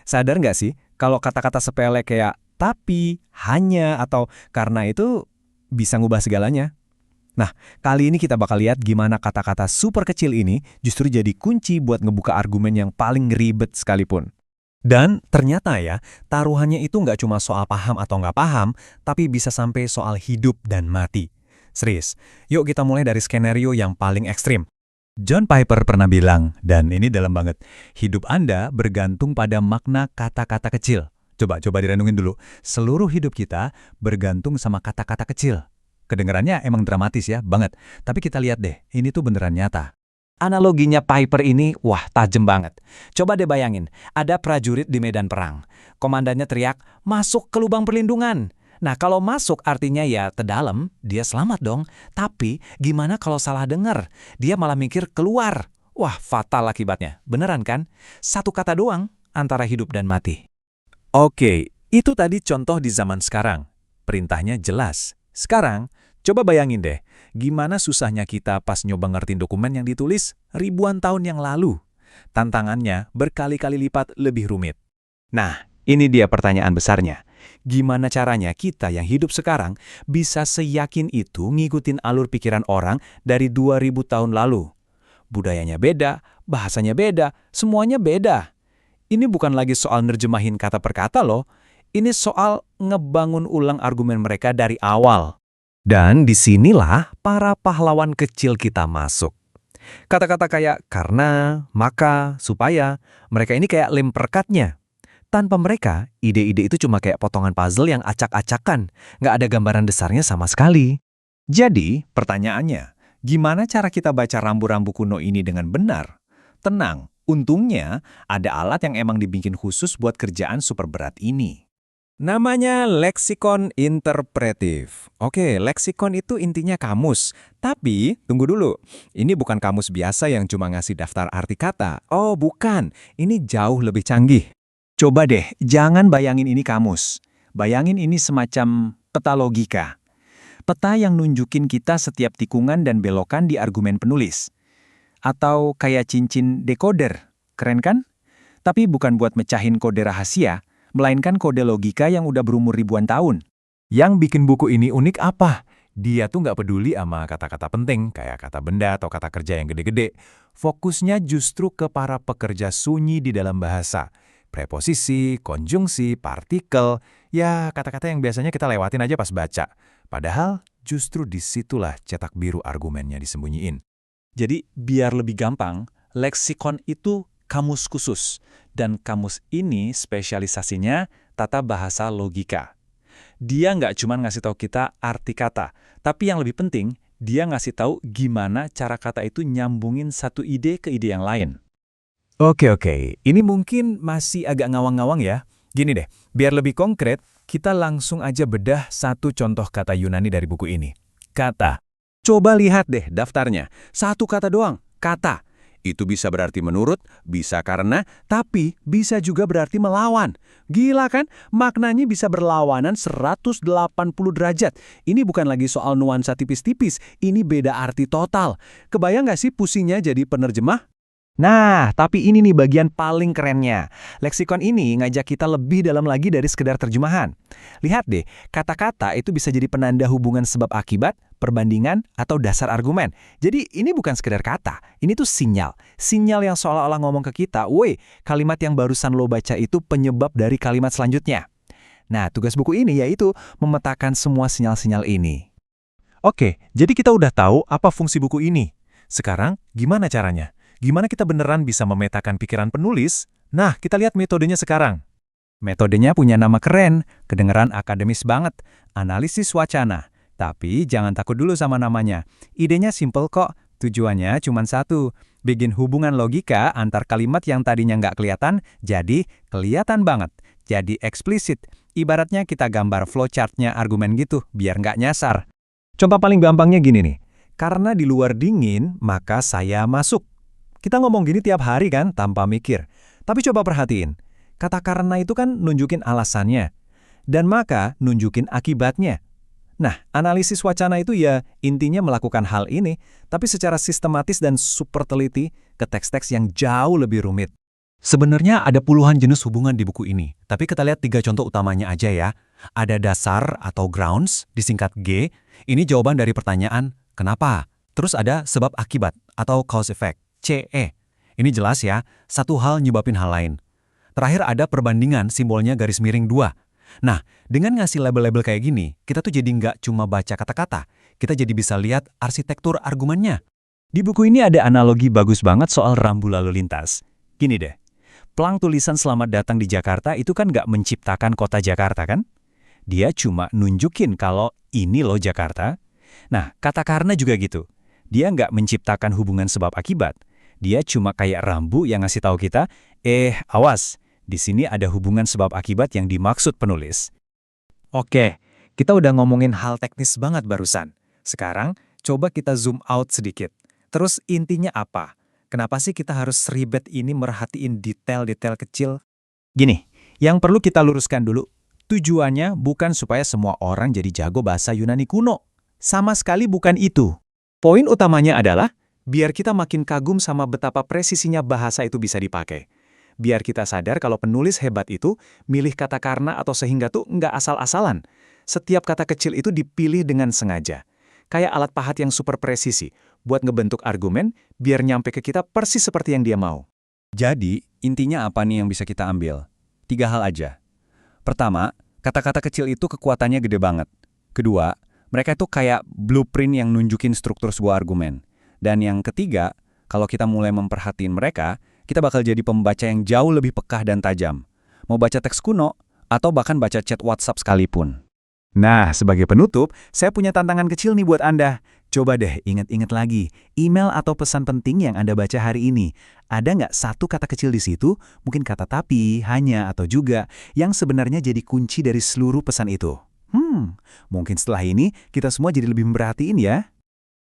Sadar nggak sih kalau kata-kata sepele kayak tapi, hanya, atau karena itu bisa ngubah segalanya? Nah, kali ini kita bakal lihat gimana kata-kata super kecil ini justru jadi kunci buat ngebuka argumen yang paling ribet sekalipun. Dan ternyata ya, taruhannya itu nggak cuma soal paham atau nggak paham, tapi bisa sampai soal hidup dan mati. Serius, yuk kita mulai dari skenario yang paling ekstrim. John Piper pernah bilang, dan ini dalam banget, hidup Anda bergantung pada makna kata-kata kecil. Coba direnungin dulu. Seluruh hidup kita bergantung sama kata-kata kecil. Kedengarannya emang dramatis ya, banget. Tapi kita lihat deh, ini tuh beneran nyata. Analoginya Piper ini, wah tajem banget. Coba deh bayangin, ada prajurit di medan perang. Komandannya teriak, masuk ke lubang perlindungan. Nah kalau masuk artinya ya ke dalam, dia selamat dong. Tapi gimana kalau salah dengar? Dia malah mikir keluar. Wah fatal akibatnya, beneran kan? Satu kata doang antara hidup dan mati. Oke, itu tadi contoh di zaman sekarang. Perintahnya jelas. Sekarang, coba bayangin deh, gimana susahnya kita pas nyoba ngertiin dokumen yang ditulis ribuan tahun yang lalu. Tantangannya berkali-kali lipat lebih rumit. Nah, ini dia pertanyaan besarnya. Gimana caranya kita yang hidup sekarang bisa seyakin itu ngikutin alur pikiran orang dari 2000 tahun lalu? Budayanya beda, bahasanya beda, semuanya beda. Ini bukan lagi soal nerjemahin kata per kata loh. Ini soal ngebangun ulang argumen mereka dari awal. Dan disinilah para pahlawan kecil kita masuk. Kata-kata kayak karena, maka, supaya, mereka ini kayak lem perekatnya. Tanpa mereka, ide-ide itu cuma kayak potongan puzzle yang acak-acakan. Nggak ada gambaran besarnya sama sekali. Jadi, pertanyaannya, gimana cara kita baca rambu-rambu kuno ini dengan benar? Tenang, untungnya ada alat yang emang dibikin khusus buat kerjaan super berat ini. Namanya leksikon interpretif. Oke, leksikon itu intinya kamus. Tapi, tunggu dulu. Ini bukan kamus biasa yang cuma ngasih daftar arti kata. Oh, bukan. Ini jauh lebih canggih. Coba deh, jangan bayangin ini kamus. Bayangin ini semacam peta logika. Peta yang nunjukin kita setiap tikungan dan belokan di argumen penulis. Atau kayak cincin decoder. Keren kan? Tapi bukan buat mecahin kode rahasia, melainkan kode logika yang udah berumur ribuan tahun. Yang bikin buku ini unik apa? Dia tuh nggak peduli sama kata-kata penting, kayak kata benda atau kata kerja yang gede-gede. Fokusnya justru ke para pekerja sunyi di dalam bahasa. Preposisi, konjungsi, partikel, ya kata-kata yang biasanya kita lewatin aja pas baca. Padahal justru disitulah cetak biru argumennya disembunyiin. Jadi biar lebih gampang, leksikon itu kamus khusus. Dan kamus ini spesialisasinya tata bahasa logika. Dia nggak cuma ngasih tahu kita arti kata, tapi yang lebih penting, dia ngasih tahu gimana cara kata itu nyambungin satu ide ke ide yang lain. Oke, ini mungkin masih agak ngawang-ngawang ya. Gini deh, biar lebih konkret, kita langsung aja bedah satu contoh kata Yunani dari buku ini. Kata. Coba lihat deh daftarnya. Satu kata doang, kata. Itu bisa berarti menurut, bisa karena, tapi bisa juga berarti melawan. Gila kan? Maknanya bisa berlawanan 180 derajat. Ini bukan lagi soal nuansa tipis-tipis, ini beda arti total. Kebayang nggak sih pusingnya jadi penerjemah? Nah, tapi ini nih bagian paling kerennya. Leksikon ini ngajak kita lebih dalam lagi dari sekedar terjemahan. Lihat deh, kata-kata itu bisa jadi penanda hubungan sebab akibat, perbandingan, atau dasar argumen. Jadi ini bukan sekedar kata, ini tuh sinyal. Sinyal yang seolah-olah ngomong ke kita, woi, kalimat yang barusan lo baca itu penyebab dari kalimat selanjutnya. Nah, tugas buku ini yaitu memetakan semua sinyal-sinyal ini. Oke, jadi kita udah tahu apa fungsi buku ini. Sekarang, gimana caranya? Gimana kita beneran bisa memetakan pikiran penulis? Nah, kita lihat metodenya sekarang. Metodenya punya nama keren, kedengeran akademis banget, analisis wacana. Tapi jangan takut dulu sama namanya. Idenya simple kok, tujuannya cuma satu, bikin hubungan logika antar kalimat yang tadinya nggak kelihatan, jadi kelihatan banget. Jadi eksplisit, ibaratnya kita gambar flowchart-nya argumen gitu, biar nggak nyasar. Contoh paling gampangnya gini nih, karena di luar dingin, maka saya masuk. Kita ngomong gini tiap hari kan, tanpa mikir. Tapi coba perhatiin, kata karena itu kan nunjukin alasannya. Dan maka nunjukin akibatnya. Nah, analisis wacana itu ya intinya melakukan hal ini, tapi secara sistematis dan super teliti ke teks-teks yang jauh lebih rumit. Sebenarnya ada puluhan jenis hubungan di buku ini, tapi kita lihat 3 contoh utamanya aja ya. Ada dasar atau grounds, disingkat G. Ini jawaban dari pertanyaan, kenapa? Terus ada sebab akibat atau cause effect, CE. Ini jelas ya, satu hal nyebabin hal lain. Terakhir ada perbandingan, simbolnya garis miring 2. Nah, dengan ngasih label-label kayak gini, kita tuh jadi nggak cuma baca kata-kata, kita jadi bisa lihat arsitektur argumennya. Di buku ini ada analogi bagus banget soal rambu lalu lintas. Gini deh, pelang tulisan selamat datang di Jakarta itu kan nggak menciptakan kota Jakarta kan? Dia cuma nunjukin kalau ini loh Jakarta. Nah, kata karena juga gitu. Dia nggak menciptakan hubungan sebab akibat. Dia cuma kayak rambu yang ngasih tahu kita, awas, di sini ada hubungan sebab akibat yang dimaksud penulis. Oke, kita udah ngomongin hal teknis banget barusan. Sekarang, coba kita zoom out sedikit. Terus intinya apa? Kenapa sih kita harus seribet ini merhatiin detail-detail kecil? Gini, yang perlu kita luruskan dulu. Tujuannya bukan supaya semua orang jadi jago bahasa Yunani kuno. Sama sekali bukan itu. Poin utamanya adalah, biar kita makin kagum sama betapa presisinya bahasa itu bisa dipakai. Biar kita sadar kalau penulis hebat itu milih kata karena atau sehingga tuh nggak asal-asalan. Setiap kata kecil itu dipilih dengan sengaja. Kayak alat pahat yang super presisi, buat ngebentuk argumen biar nyampe ke kita persis seperti yang dia mau. Jadi, intinya apa nih yang bisa kita ambil? 3 hal aja. Pertama, kata-kata kecil itu kekuatannya gede banget. Kedua, mereka itu kayak blueprint yang nunjukin struktur sebuah argumen. Dan yang ketiga, kalau kita mulai memperhatiin mereka, kita bakal jadi pembaca yang jauh lebih pekah dan tajam. Mau baca teks kuno, atau bahkan baca chat WhatsApp sekalipun. Nah, sebagai penutup, saya punya tantangan kecil nih buat Anda. Coba deh ingat-ingat lagi, email atau pesan penting yang Anda baca hari ini. Ada nggak satu kata kecil di situ, mungkin kata tapi, hanya, atau juga, yang sebenarnya jadi kunci dari seluruh pesan itu? Mungkin setelah ini kita semua jadi lebih memperhatiin ya.